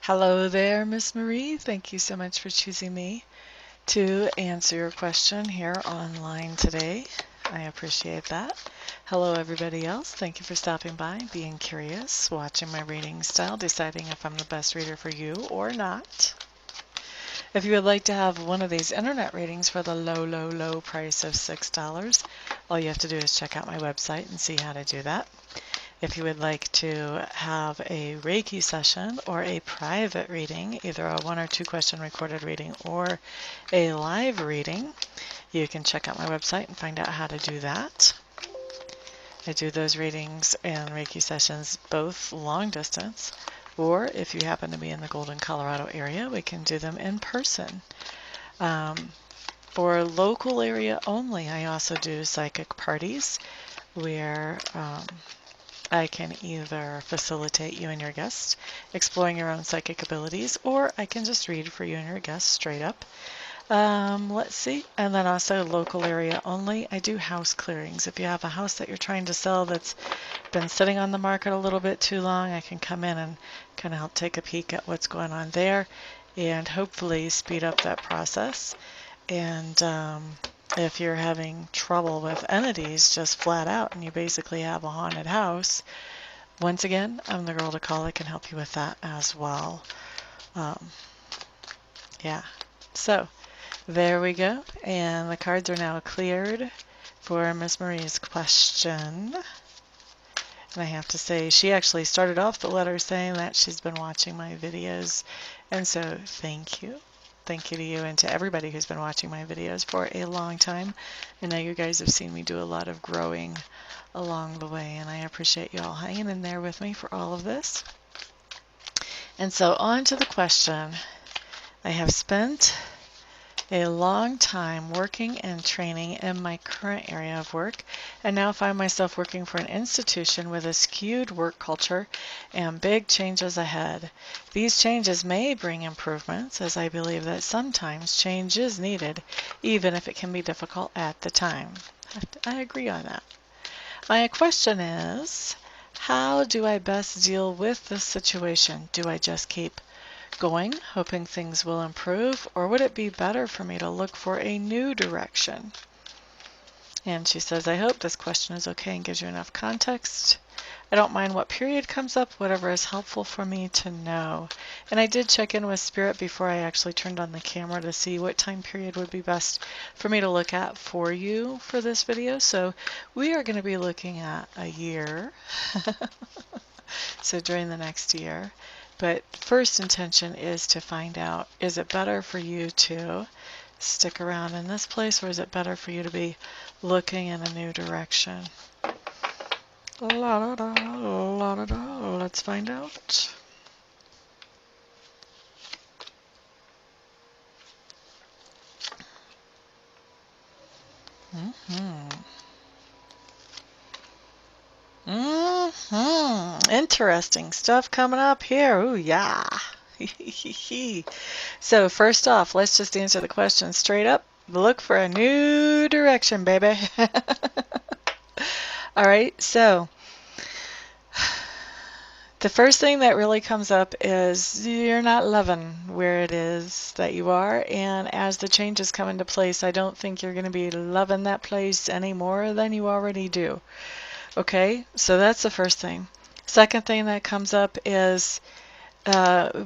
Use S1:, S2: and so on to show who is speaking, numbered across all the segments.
S1: Hello there, Miss Marie. Thank you so much for choosing me to answer your question here online today. I appreciate that. Hello, everybody else. Thank you for stopping by, being curious, watching my reading style, deciding if I'm the best reader for you or not. If you would like to have one of these internet readings for the low price of $6, all you have to do is check out my website and see how to do that. If you would like to have a reiki session or a private reading, either a 1 or 2 question recorded reading or a live reading, you can check out my website and find out how to do that. I do those readings and reiki sessions both long distance, or if you happen to be in the Golden, Colorado area, we can do them in person. For local area only, I also do psychic parties where I can either facilitate you and your guests exploring your own psychic abilities, or I can just read for you and your guests straight up. Let's see. And then also local area only, I do house clearings. If you have a house that you're trying to sell that's been sitting on the market a little bit too long, I can come in and kind of help take a peek at what's going on there and hopefully speed up that process. And if you're having trouble with entities just flat out and you basically have a haunted house, once again, I'm the girl to call that can help you with that as well. Yeah, so there we go. And the cards are now cleared for Miss Marie's question. And I have to say, she actually started off the letter saying that she's been watching my videos. And so thank you. Thank you to you and to everybody who's been watching my videos for a long time. I know you guys have seen me do a lot of growing along the way, and I appreciate you all hanging in there with me for all of this. And so on to the question. I have spent a long time working and training in my current area of work, and now find myself working for an institution with a skewed work culture and big changes ahead. These changes may bring improvements, as I believe that sometimes change is needed, even if it can be difficult at the time. I agree on that. My question is, how do I best deal with this situation? Do I just keep going, hoping things will improve, or would it be better for me to look for a new direction? And she says, I hope this question is okay and gives you enough context. I don't mind what period comes up, whatever is helpful for me to know. And I did check in with Spirit before I actually turned on the camera to see what time period would be best for me to look at for you for this video. So we are going to be looking at a year. So during the next year. But first intention is to find out, is it better for you to stick around in this place, or is it better for you to be looking in a new direction? La, da, da, la, da, da. Let's find out. Interesting stuff coming up here. Ooh, yeah. So first off, let's just answer the question straight up. Look for a new direction, baby. All right, so the first thing that really comes up is you're not loving where it is that you are, and as the changes come into place, I don't think you're going to be loving that place any more than you already do. Okay, so that's the first thing. Second thing that comes up is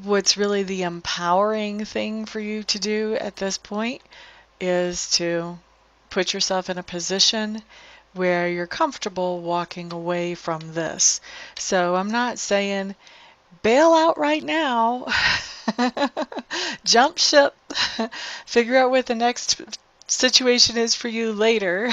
S1: what's really the empowering thing for you to do at this point is to put yourself in a position where you're comfortable walking away from this. So I'm not saying bail out right now, jump ship, figure out what the next situation is for you later.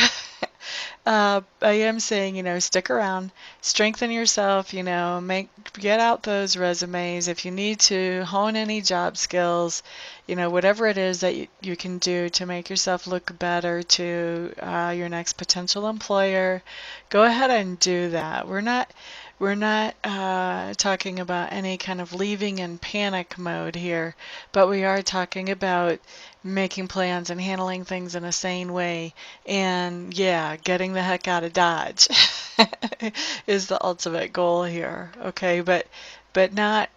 S1: I am saying, stick around, strengthen yourself, get out those resumes. If you need to hone any job skills, whatever it is that you can do to make yourself look better to your next potential employer, go ahead and do that. We're not talking about any kind of leaving in panic mode here, but we are talking about making plans and handling things in a sane way, and yeah, getting the heck out of Dodge is the ultimate goal here. Okay, but not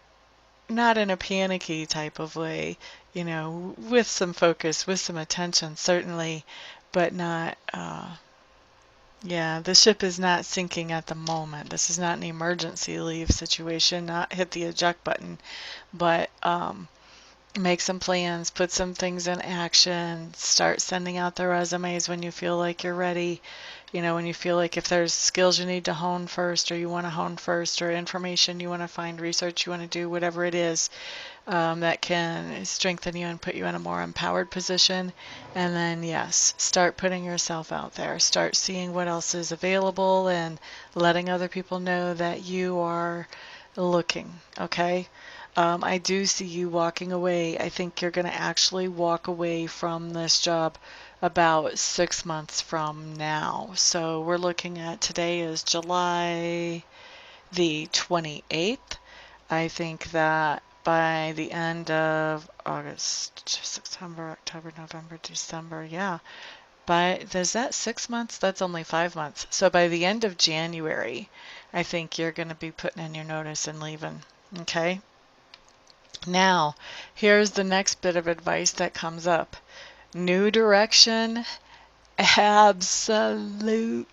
S1: not in a panicky type of way, you know, with some focus, with some attention, certainly, but not, yeah, the ship is not sinking at the moment. This is not an emergency leave situation, not hit the eject button, but make some plans, put some things in action, start sending out the resumes when you feel like you're ready. You know, when you feel like if there's skills you need to hone first, or you want to hone first, or information you want to find, research you want to do, whatever it is, that can strengthen you and put you in a more empowered position. And then, yes, start putting yourself out there. Start seeing what else is available and letting other people know that you are looking, okay? I do see you walking away. I think you're going to actually walk away from this job about 6 months from now. So we're looking at, today is July the 28th. I think that by the end of August, September, October, November, December, yeah. Is that 6 months? That's only 5 months. So by the end of January, I think you're going to be putting in your notice and leaving. Okay? Now, here's the next bit of advice that comes up. New direction, absolutely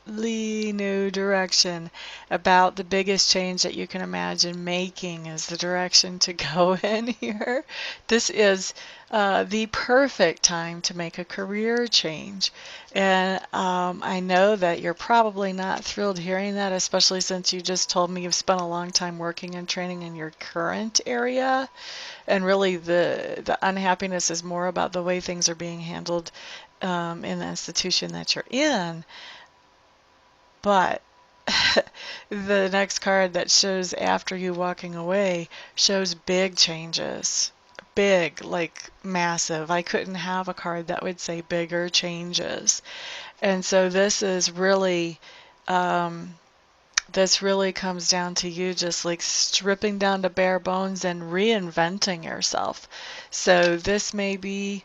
S1: new direction. About the biggest change that you can imagine making is the direction to go in here. This is the perfect time to make a career change. And I know that you're probably not thrilled hearing that, especially since you just told me you've spent a long time working and training in your current area. And really the unhappiness is more about the way things are being handled in the institution that you're in. But the next card that shows after you walking away shows big changes. Big, like massive. I couldn't have a card that would say bigger changes. And so this is really, this really comes down to you just like stripping down to bare bones and reinventing yourself. So this may be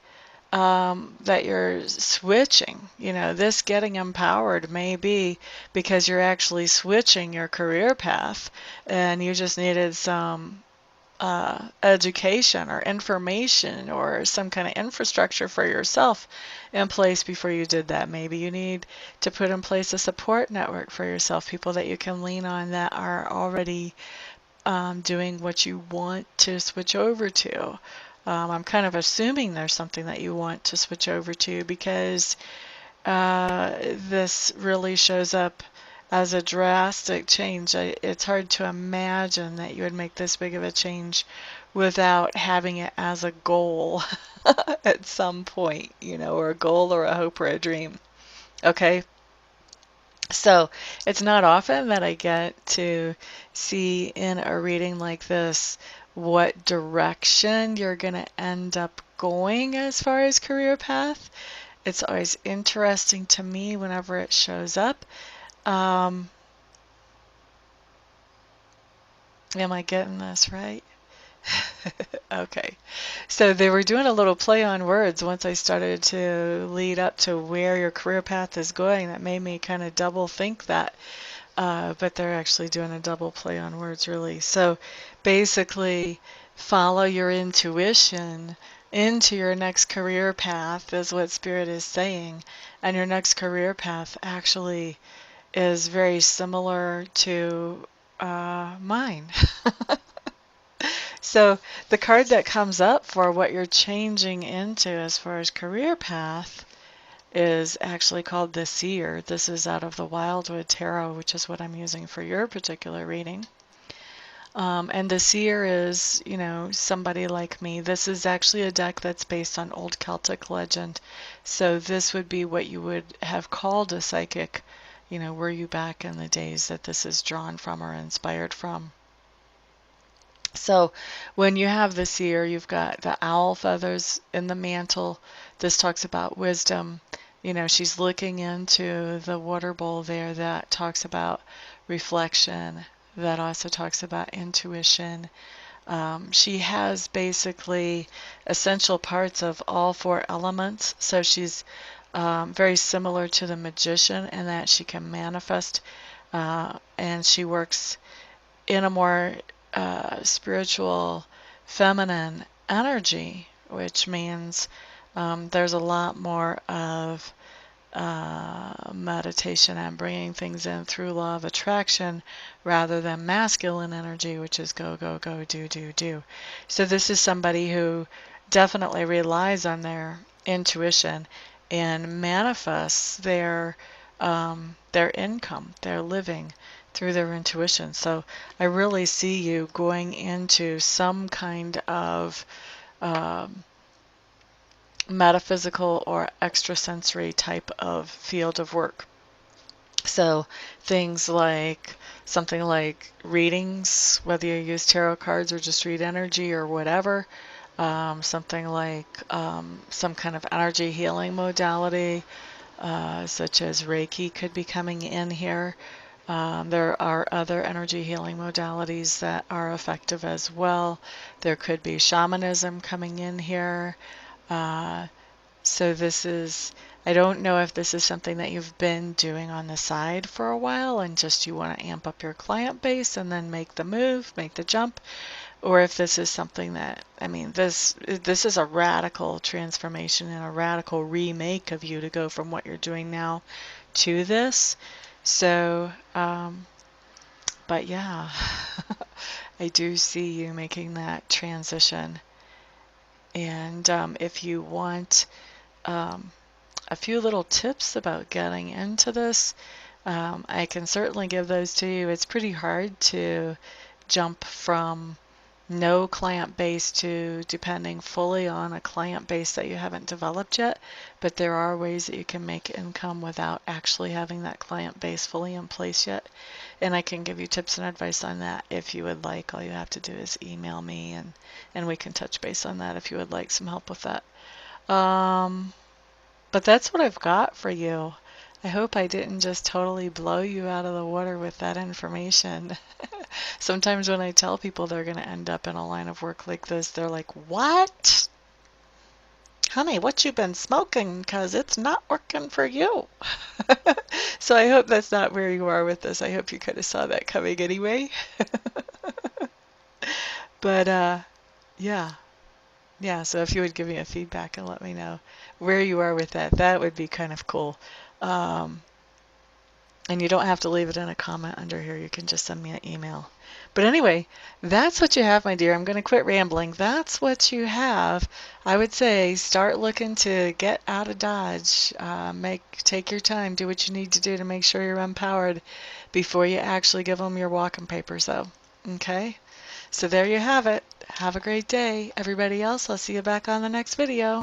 S1: that you're switching, you know, this getting empowered may be because you're actually switching your career path and you just needed some education or information or some kind of infrastructure for yourself in place before you did that. Maybe you need to put in place a support network for yourself, people that you can lean on that are already doing what you want to switch over to. I'm kind of assuming there's something that you want to switch over to because this really shows up as a drastic change. It's hard to imagine that you would make this big of a change without having it as a goal at some point, you know, or a goal or a hope or a dream. Okay? So it's not often that I get to see in a reading like this what direction you're going to end up going as far as career path. It's always interesting to me whenever it shows up. Am I getting this right? Okay. So they were doing a little play on words once I started to lead up to where your career path is going. That made me kind of double think that. But they're actually doing a double play on words, really. So basically, follow your intuition into your next career path is what Spirit is saying. And your next career path actually is very similar to mine. So the card that comes up for what you're changing into as far as career path is actually called the Seer. This is out of the Wildwood Tarot, which is what I'm using for your particular reading. And the Seer is, you know, somebody like me. This is actually a deck that's based on old Celtic legend. So this would be what you would have called a psychic, you know, were you back in the days that this is drawn from or inspired from. So when you have the Seer, you've got the owl feathers in the mantle. This talks about wisdom. You know, she's looking into the water bowl there that talks about reflection, that also talks about intuition. She has basically essential parts of all four elements. So she's very similar to the magician in that she can manifest and she works in a more spiritual feminine energy, which means there's a lot more of meditation and bringing things in through law of attraction rather than masculine energy, which is go, go, go, do, do, do. So this is somebody who definitely relies on their intuition and manifests their income, their living through their intuition. So I really see you going into some kind of metaphysical or extrasensory type of field of work. So things like something like readings, whether you use tarot cards or just read energy or whatever, something like some kind of energy healing modality, such as reiki could be coming in here. There are other energy healing modalities that are effective as well. There could be shamanism coming in here. So this is, I don't know if this is something that you've been doing on the side for a while and just you want to amp up your client base and then make the move, make the jump, or if this is something that, I mean, this is a radical transformation and a radical remake of you to go from what you're doing now to this. So, but yeah, I do see you making that transition. And if you want a few little tips about getting into this, I can certainly give those to you. It's pretty hard to jump from no client base to depending fully on a client base that you haven't developed yet, but there are ways that you can make income without actually having that client base fully in place yet. And I can give you tips and advice on that if you would like. All you have to do is email me and we can touch base on that if you would like some help with that. But that's what I've got for you. I hope I didn't just totally blow you out of the water with that information. Sometimes when I tell people they're going to end up in a line of work like this, they're like, what? Honey, what you been smoking? Because it's not working for you. So I hope that's not where you are with this. I hope you kind of saw that coming anyway. But yeah. Yeah, so if you would give me a feedback and let me know where you are with that, that would be kind of cool. And you don't have to leave it in a comment under here. You can just send me an email. But anyway, that's what you have, my dear. I'm going to quit rambling. That's what you have. I would say start looking to get out of Dodge. Take your time. Do what you need to do to make sure you're empowered before you actually give them your walking papers, though. Okay? So there you have it. Have a great day. Everybody else, I'll see you back on the next video.